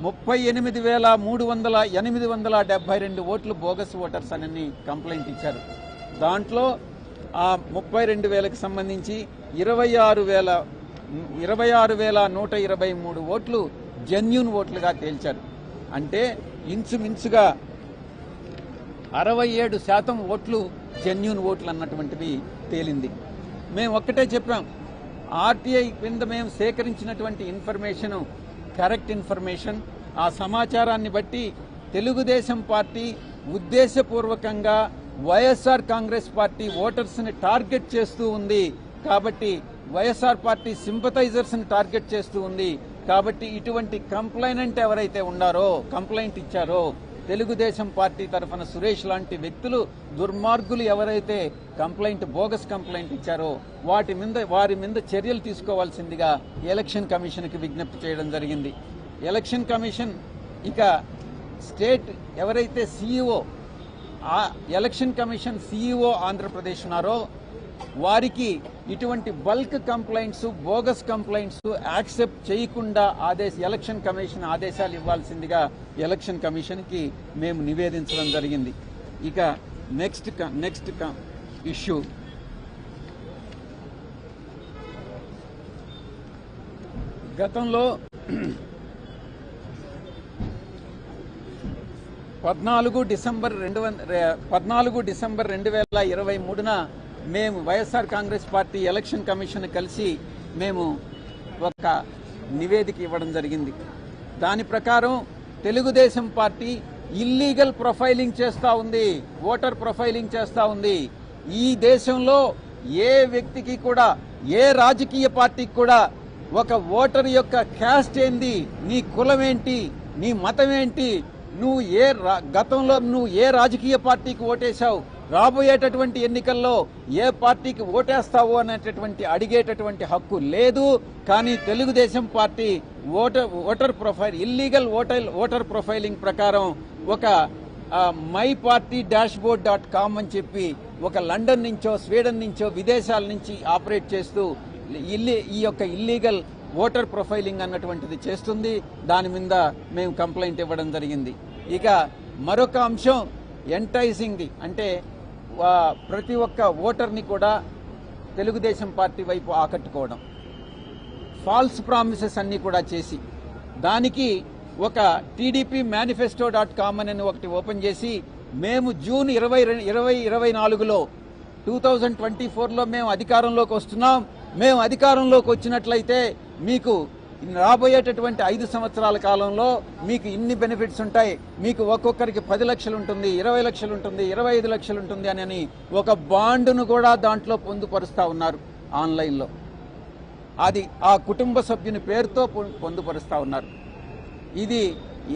38,872 ఓట్లు bogus voters అని complaint ఇచ్చారు. దాంట్లో ఆ 32,000కి సంబంధించి 26,123 ఓట్లు జెన్యూన్ ఓట్లుగా తేల్చారు. అంటే ఇంచుమించుగా 67% ఓట్లు జెన్యూన్ ఓట్లు అన్నటువంటివి తేలింది. మేము ఒక్కటే చెప్పాం, ఆర్టీఐ కింద మేము సేకరించినటువంటి ఇన్ఫర్మేషన్ కరెక్ట్ ఇన్ఫర్మేషన్. ఆ సమాచారాన్ని బట్టి తెలుగుదేశం పార్టీ ఉద్దేశపూర్వకంగా వైఎస్ఆర్ కాంగ్రెస్ పార్టీ ఓటర్స్ని టార్గెట్ చేస్తూ ఉంది. కాబట్టి వైఎస్ఆర్ పార్టీ సింపథైజర్స్ని టార్గెట్ చేస్తూ ఉంది. కాబట్టి ఇటువంటి కంప్లైనెంట్ ఎవరైతే ఉన్నారో, కంప్లైంట్ ఇచ్చారో, తెలుగుదేశం పార్టీ తరఫున సురేష్ లాంటి వ్యక్తులు, దుర్మార్గులు ఎవరైతే బోగస్ కంప్లైంట్ ఇచ్చారో వారి మీద చర్యలు తీసుకోవాల్సిందిగా ఎలక్షన్ కమిషన్కి విజ్ఞప్తి చేయడం జరిగింది. ఎలక్షన్ కమిషన్ ఇక స్టేట్ ఎవరైతే CEO, election commission CEO Andhra Pradesh ఉన్నారో వారికి ఇటువంటి bulk complaints, bogus complaints accept చేయకుండా ఎలక్షన్ కమిషన్ ఆదేశాలు ఇవ్వాల్సిందిగా ఎలక్షన్ కమిషన్కి మేము నివేదించడం జరిగింది. ఇక నెక్స్ట్ ఇష్యూ, గతంలో 14 డిసెంబర్ 2023న మేము YSR Congress party election commission కలిసి మేము ఒక నివేదిక ఇవ్వడం జరిగింది. దాని ప్రకారం తెలుగుదేశం పార్టీ ఇల్లీగల్ ప్రొఫైలింగ్ చేస్తూ ఉంది, ఓటర్ ప్రొఫైలింగ్ చేస్తూ ఉంది. ఈ దేశంలో ఏ వ్యక్తికి కూడా, ఏ రాజకీయ పార్టీకి కూడా ఒక ఓటర్ యొక్క క్యాస్ట్ ఏంది, నీ కులం ఏంటి, నీ మతం ఏంటి, గతంలో నువ్వు ఏ రాజకీయ పార్టీకి ఓటేశావు, రాబోయేటటువంటి ఎన్నికల్లో ఏ పార్టీకి ఓటేస్తావు అనేటటువంటి అడిగేటటువంటి హక్కు లేదు. కానీ Telugu Desam party illegal voter profiling ప్రకారం ఒక myparty-dashboard.com అని చెప్పి ఒక లండన్ నుంచో, స్వీడన్ నుంచో, విదేశాల నుంచి ఆపరేట్ చేస్తూ ఈ యొక్క ఇల్లీగల్ ఓటర్ ప్రొఫైలింగ్ అన్నటువంటిది చేస్తుంది. దాని మీద మేము కంప్లైంట్ ఇవ్వడం జరిగింది. ఇక మరొక అంశం ఎంటైజింగ్ది, అంటే ప్రతి ఒక్క ఓటర్ని కూడా తెలుగుదేశం పార్టీ వైపు ఆకట్టుకోవడం, ఫాల్స్ ప్రామిసెస్ అన్నీ కూడా చేసి, దానికి ఒక TDP manifesto.com అని ఒకటి ఓపెన్ చేసి, మేము జూన్ 2024లో 2024లో మేము అధికారంలోకి వస్తున్నాం, మేము అధికారంలోకి వచ్చినట్లయితే మీకు రాబోయేటటువంటి 5 సంవత్సరాల కాలంలో మీకు ఇన్ని బెనిఫిట్స్ ఉంటాయి, మీకు ఒక్కొక్కరికి 10 లక్షలు ఉంటుంది, 20 లక్షలు ఉంటుంది, 25 లక్షలు ఉంటుంది అని ఒక బాండును కూడా దాంట్లో పొందుపరుస్తూ ఉన్నారు ఆన్లైన్లో. అది ఆ కుటుంబ సభ్యుని పేరుతో పొందుపరుస్తూ ఉన్నారు. ఇది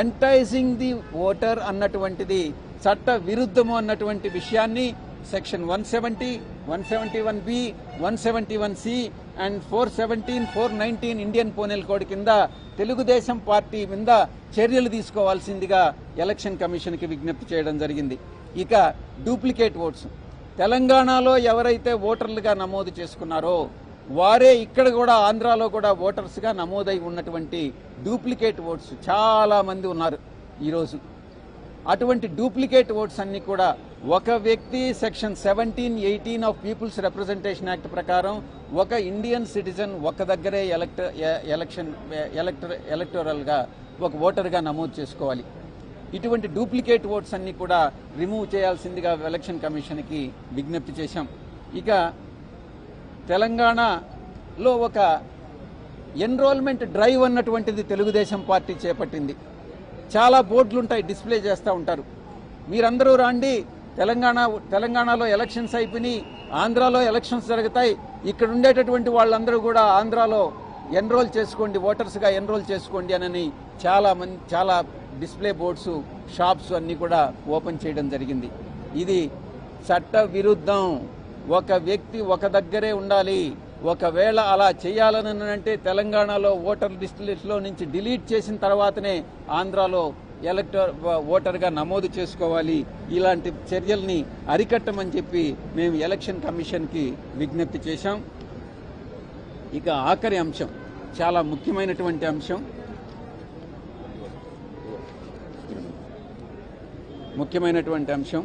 ఎంటైజింగ్ ది ఓటర్ అన్నటువంటిది చట్ట విరుద్ధము అన్నటువంటి విషయాన్ని section 170, 171B, 171C and 417, 419 Indian penal code కింద తెలుగుదేశం పార్టీ మీద చర్యలు తీసుకోవాల్సిందిగా ఎలక్షన్ కమిషన్కి విజ్ఞప్తి చేయడం జరిగింది. ఇక డూప్లికేట్ ఓట్స్, తెలంగాణలో ఎవరైతే ఓటర్లుగా నమోదు చేసుకున్నారో వారే ఇక్కడ కూడా ఆంధ్రాలో కూడా ఓటర్స్గా నమోదై ఉన్నటువంటి డూప్లికేట్ ఓట్స్ చాలా మంది ఉన్నారు ఈరోజు. అటువంటి డూప్లికేట్ ఓట్స్ అన్ని కూడా ఒక వ్యక్తి section 17, 18 of peoples representation act ప్రకారం ఒక ఇండియన్ సిటిజన్ ఒక దగ్గరే ఎలక్టోరల్గా ఒక ఓటర్గా నమోదు చేసుకోవాలి. ఇటువంటి డూప్లికేట్ ఓట్స్ అన్ని కూడా రిమూవ్ చేయాల్సిందిగా ఎలక్షన్ కమిషన్కి విజ్ఞప్తి చేశాం. ఇక తెలంగాణలో ఒక ఎన్రోల్మెంట్ డ్రైవ్ అన్నటువంటిది తెలుగుదేశం పార్టీ చేపట్టింది. చాలా బోర్డులు ఉంటాయి, డిస్ప్లే చేస్తూ ఉంటారు. మీరందరూ రాండి, తెలంగాణలో ఎలక్షన్స్ అయిపోయి ఆంధ్రాలో ఎలక్షన్స్ జరుగుతాయి, ఇక్కడ ఉండేటటువంటి వాళ్ళందరూ కూడా ఆంధ్రాలో ఎన్రోల్ చేసుకోండి, ఓటర్స్గా ఎన్రోల్ చేసుకోండి అని చాలా డిస్ప్లే బోర్డ్స్, షాప్స్ అన్నీ కూడా ఓపెన్ చేయడం జరిగింది. ఇది చట్ట విరుద్ధం. ఒక వ్యక్తి ఒక దగ్గరే ఉండాలి. ఒకవేళ అలా చేయాలని అంటే తెలంగాణలో ఓటర్ లిస్టులో నుంచి డిలీట్ చేసిన తర్వాతనే ఆంధ్రాలో ఓటర్గా నమోదు చేసుకోవాలి. ఇలాంటి చర్యల్ని అరికట్టమని చెప్పి మేము ఎలక్షన్ కమిషన్కి విజ్ఞప్తి చేశాం. ఇక ఆఖరి అంశం, చాలా ముఖ్యమైనటువంటి అంశం, ముఖ్యమైనటువంటి అంశం.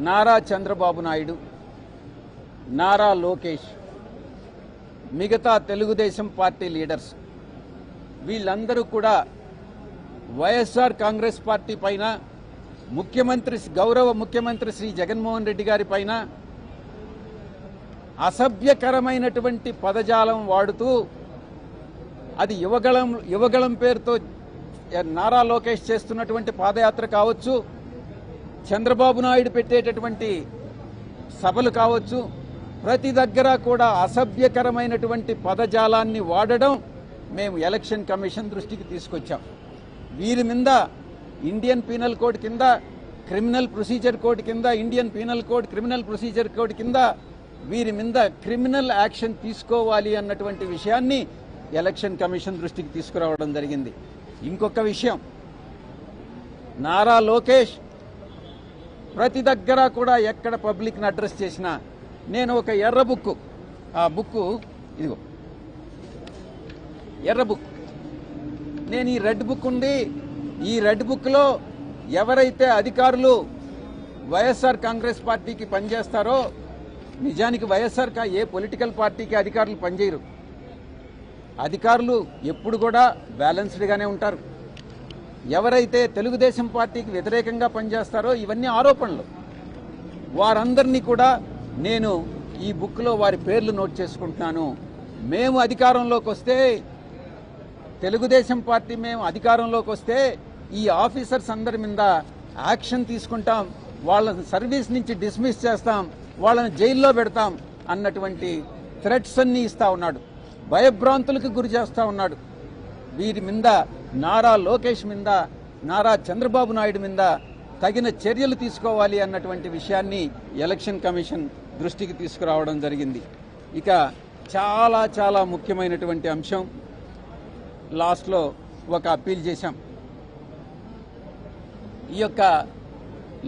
నారా చంద్రబాబు నాయుడు, నారా లోకేష్, మిగతా తెలుగుదేశం పార్టీ లీడర్స్ వీళ్ళందరూ కూడా వైఎస్ఆర్ కాంగ్రెస్ పార్టీ పైన, గౌరవ ముఖ్యమంత్రి శ్రీ జగన్మోహన్ రెడ్డి గారి పైన అసభ్యకరమైనటువంటి పదజాలం వాడుతూ, అది యువగళం పేరుతో నారా లోకేష్ చేస్తున్నటువంటి పాదయాత్ర కావచ్చు, చంద్రబాబు నాయుడు పెట్టేటటువంటి సభలు కావచ్చు, ప్రతి దగ్గర కూడా అసభ్యకరమైనటువంటి పదజాలాన్ని వాడడం మేము ఎలక్షన్ కమిషన్ దృష్టికి తీసుకొచ్చాం. వీరి మీద ఇండియన్ పీనల్ కోడ్ కింద, క్రిమినల్ ప్రొసీజర్ కోడ్ కింద, Indian penal code, criminal procedure code కింద వీరి మీద క్రిమినల్ యాక్షన్ తీసుకోవాలి అన్నటువంటి విషయాన్ని ఎలక్షన్ కమిషన్ దృష్టికి తీసుకురావడం జరిగింది. ఇంకొక విషయం, నారా లోకేష్ ప్రతి దగ్గర కూడా ఎక్కడ పబ్లిక్ని అడ్రస్ చేసినా నేను ఒక ఎర్ర బుక్, ఆ బుక్ ఇదిగో ఎర్ర బుక్, నేను ఈ రెడ్ బుక్ ఉంది, ఈ రెడ్ బుక్లో ఎవరైతే అధికారులు వైఎస్ఆర్ కాంగ్రెస్ పార్టీకి పనిచేస్తారో, నిజానికి వైఎస్ఆర్ ఏ పొలిటికల్ పార్టీకి అధికారులు పనిచేయరు. అధికారులు ఎప్పుడు కూడా బ్యాలెన్స్డ్గానే ఉంటారు. ఎవరైతే తెలుగుదేశం పార్టీకి వ్యతిరేకంగా పనిచేస్తారో, ఇవన్నీ ఆరోపణలు, వారందరినీ కూడా నేను ఈ బుక్లో వారి పేర్లు నోట్ చేసుకుంటున్నాను. మేము అధికారంలోకి వస్తే, తెలుగుదేశం పార్టీ మేము అధికారంలోకి వస్తే ఈ ఆఫీసర్స్ అందరి మీద యాక్షన్ తీసుకుంటాం, వాళ్ళని సర్వీస్ నుంచి డిస్మిస్ చేస్తాం, వాళ్ళని జైల్లో పెడతాం అన్నటువంటి థ్రెట్స్ అన్నీ ఇస్తా ఉన్నాడు, భయభ్రాంతులకు గురి చేస్తూ ఉన్నాడు. వీరి మీద, నారా లోకేష్ మీద, నారా చంద్రబాబు నాయుడు మీద తగిన చర్యలు తీసుకోవాలి అన్నటువంటి విషయాన్ని ఎలక్షన్ కమిషన్ దృష్టికి తీసుకురావడం జరిగింది. ఇక చాలా చాలా ముఖ్యమైనటువంటి అంశం, లాస్ట్లో ఒక అప్పీల్ చేశాం. ఈ యొక్క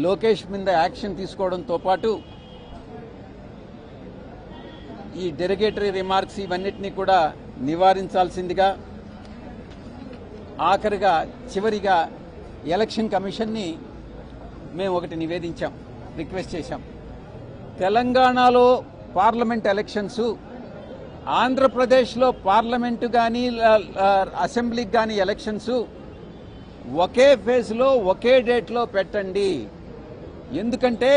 లోకేష్ మీద యాక్షన్ తీసుకోవడంతో పాటు ఈ డెరిగేటరీ రిమార్క్స్ ఇవన్నిటినీ కూడా నివారించాల్సిందిగా, ఆఖరిగా చివరిగా ఎలక్షన్ కమిషన్ని మేము ఒకటి నివేదించాం, రిక్వెస్ట్ చేశాం. తెలంగాణలో పార్లమెంట్ ఎలక్షన్స్, ఆంధ్రప్రదేశ్లో పార్లమెంటు కానీ అసెంబ్లీకి కానీ ఎలక్షన్స్ ఒకే ఫేజ్లో ఒకే డేట్లో పెట్టండి. ఎందుకంటే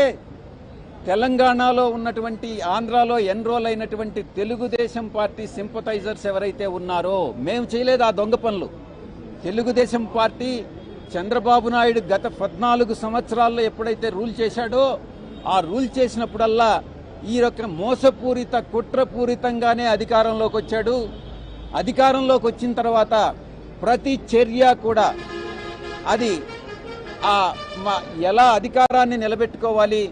తెలంగాణలో ఉన్నటువంటి, ఆంధ్రాలో ఎన్రోల్ అయినటువంటి తెలుగుదేశం పార్టీ సింపథైజర్స్ ఎవరైతే ఉన్నారో, మేము చేయలేదు ఆ దొంగ పనులు. తెలుగుదేశం పార్టీ చంద్రబాబు నాయుడు గత 14 సంవత్సరాల్లో ఎప్పుడైతే రూల్ చేశాడో, ఆ రూల్ చేసినప్పుడల్లా ఈ యొక్క మోసపూరిత, కుట్రపూరితంగానే అధికారంలోకి వచ్చాడు. అధికారంలోకి వచ్చిన తర్వాత ప్రతి చర్య కూడా అది ఎలా అధికారాన్ని నిలబెట్టుకోవాలి,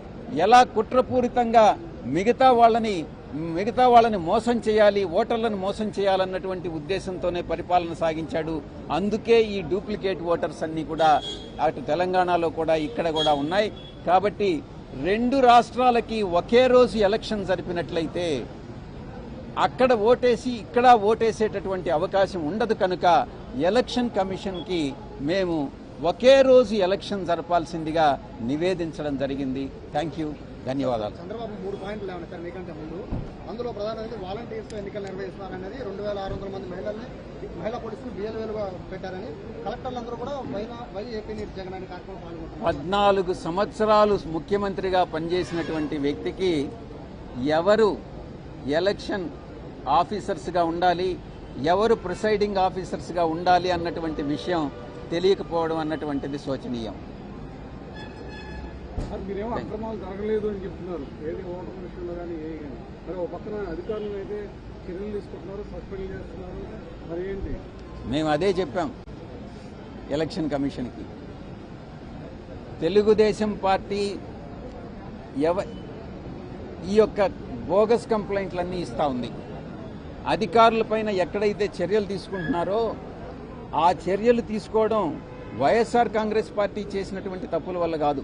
ఎలా కుట్రపూరితంగా మిగతా వాళ్ళని మోసం చేయాలి, ఓటర్లను మోసం చేయాలన్నటువంటి ఉద్దేశంతోనే పరిపాలన సాగించాడు. అందుకే ఈ డూప్లికేట్ ఓటర్స్ అన్నీ కూడా అటు తెలంగాణలో కూడా ఇక్కడ కూడా ఉన్నాయి. కాబట్టి 2 రాష్ట్రాలకి ఒకే రోజు ఎలక్షన్ జరిపినట్లయితే అక్కడ ఓటేసి ఇక్కడ ఓటేసేటటువంటి అవకాశం ఉండదు. కనుక ఎలక్షన్ కమిషన్కి మేము ఒకే రోజు ఎలక్షన్ జరపాల్సిందిగా నివేదించడం జరిగింది. థ్యాంక్ యూ, ధన్యవాదాలు. చంద్రబాబు 3 పాయింట్లు లేవన్నారు సార్ మీకంటే ముందు. అందులో ప్రధానంగా వాలంటీర్స్ ఎన్నికలు నిర్వహిస్తున్నారనేది, 2600 మంది మహిళా పోలీసులు BLOలుగా పెట్టారని, కలెక్టర్లందరూ కూడా వైఏపీ నీటి జగన్ అనే కార్యక్రమం పాల్గొంటున్నారు. 14 సంవత్సరాలు ముఖ్యమంత్రిగా పనిచేసినటువంటి వ్యక్తికి ఎవరు ఎలక్షన్ ఆఫీసర్స్గా ఉండాలి, ఎవరు ప్రిసైడింగ్ ఆఫీసర్స్గా ఉండాలి అన్నటువంటి విషయం తెలియకపోవడం అన్నటువంటిది శోచనీయం. మీరేమో అక్రమాలు జరగలేదు అని చెప్తున్నారు, ఏది ఓటర్ విషయంలో కానీ ఏ కానీ, మరి ఒక పక్కన అధికారులను అయితే చర్యలు తీసుకుంటున్నారు, సస్పెండ్ చేస్తున్నారు, మరి ఏంటి? మేము అదే చెప్పాం ఎలక్షన్ కమిషన్కి. తెలుగుదేశం పార్టీ ఈ యొక్క బోగస్ కంప్లైంట్లన్నీ ఇస్తూ ఉంది. అధికారులపైన ఎక్కడైతే చర్యలు తీసుకుంటున్నారో ఆ చర్యలు తీసుకోవడం వైఎస్ఆర్ కాంగ్రెస్ పార్టీ చేసినటువంటి తప్పుల వల్ల కాదు.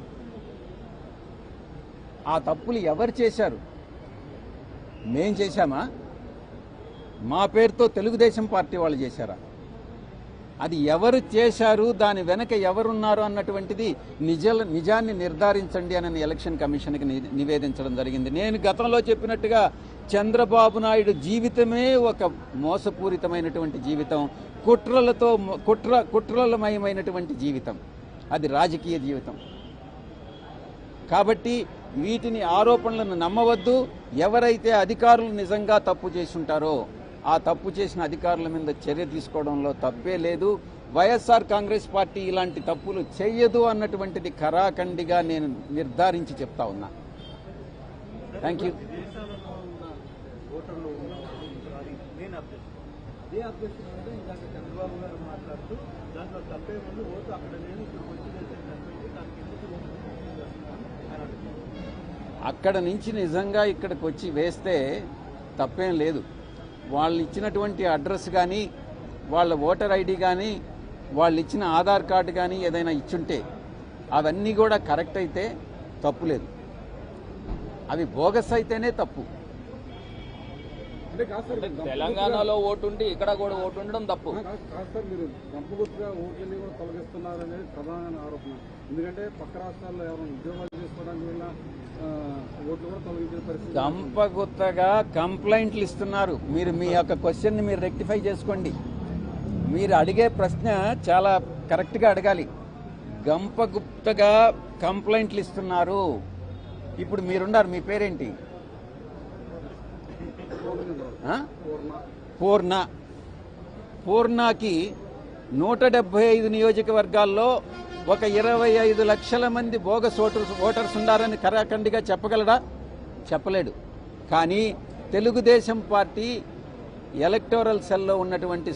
ఆ తప్పులు ఎవరు చేశారు? మేం చేశామా? మా పేరుతో తెలుగుదేశం పార్టీ వాళ్ళు చేశారా? అది ఎవరు చేశారు, దాని వెనక ఎవరున్నారు అన్నటువంటిది నిజాన్ని నిర్ధారించండి అని ఎలక్షన్ కమిషన్కి నివేదించడం జరిగింది. నేను గతంలో చెప్పినట్టుగా చంద్రబాబు నాయుడు జీవితమే ఒక మోసపూరితమైనటువంటి జీవితం, కుట్రలమయమైనటువంటి జీవితం, అది రాజకీయ జీవితం. కాబట్టి వీటిని ఆరోపణలను నమ్మవద్దు. ఎవరైతే అధికారులు నిజంగా తప్పు చేసి ఉంటారో ఆ తప్పు చేసిన అధికారుల మీద చర్య తీసుకోవడంలో తప్పే లేదు. వైఎస్ఆర్ కాంగ్రెస్ పార్టీ ఇలాంటి తప్పులు చెయ్యదు అన్నటువంటిది ఖరాఖండిగా నేను నిర్ధారించి చెప్తా ఉన్నా. Thank you. అక్కడ నుంచి నిజంగా ఇక్కడికి వచ్చి వేస్తే తప్పేం లేదు. వాళ్ళు ఇచ్చినటువంటి అడ్రస్ కానీ, వాళ్ళ ఓటర్ ఐడి కానీ, వాళ్ళు ఇచ్చిన ఆధార్ కార్డు కానీ ఏదైనా ఇచ్చుంటే అవన్నీ కూడా కరెక్ట్ అయితే తప్పు లేదు. అవి బోగస్ అయితేనే తప్పు. తెలంగాణలో ఓటు ఉండి ఇక్కడ కూడా ఓటు ఉండడం తప్పు. మీరు గంపగుర్తుగా ఓట్లని కూడా తొలగిస్తున్నారనేది ప్రధాన ఆరోపణ. ఎందుకంటే పక్క రాష్ట్రాల్లో ఎవరైనా ఉద్యోగాలు చేసుకోవడానికి వల్ల ఓట్లు కూడా తొలగించే పరిస్థితి. గంపగుత్తగా కంప్లైంట్లు ఇస్తున్నారు. మీరు మీ యొక్క క్వశ్చన్ని మీరు రెక్టిఫై చేసుకోండి. మీరు అడిగే ప్రశ్న చాలా కరెక్ట్గా అడగాలి. గంపగుప్తగా కంప్లైంట్లు ఇస్తున్నారు. ఇప్పుడు మీరున్నారు, మీ పేరేంటి? పూర్ణకి 175 నియోజకవర్గాల్లో ఒక 25 లక్షల మంది బోగస్ ఓటర్స్ ఉన్నారని ఖరాఖండిగా చెప్పగలడా? చెప్పలేడు. కానీ తెలుగుదేశం పార్టీ ఎలక్టోరల్ సెల్లో ఉన్నటువంటి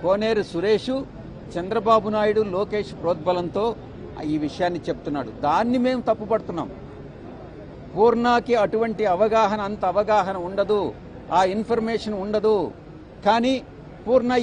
కోనేరు సురేషు చంద్రబాబు నాయుడు, లోకేష్ ప్రోద్బలంతో ఈ విషయాన్ని చెప్తున్నాడు. దాన్ని మేము తప్పుపడుతున్నాం. పూర్ణకి అటువంటి అంత అవగాహన ఉండదు, ఆ ఇన్ఫర్మేషన్ ఉండదు. కానీ పూర్ణ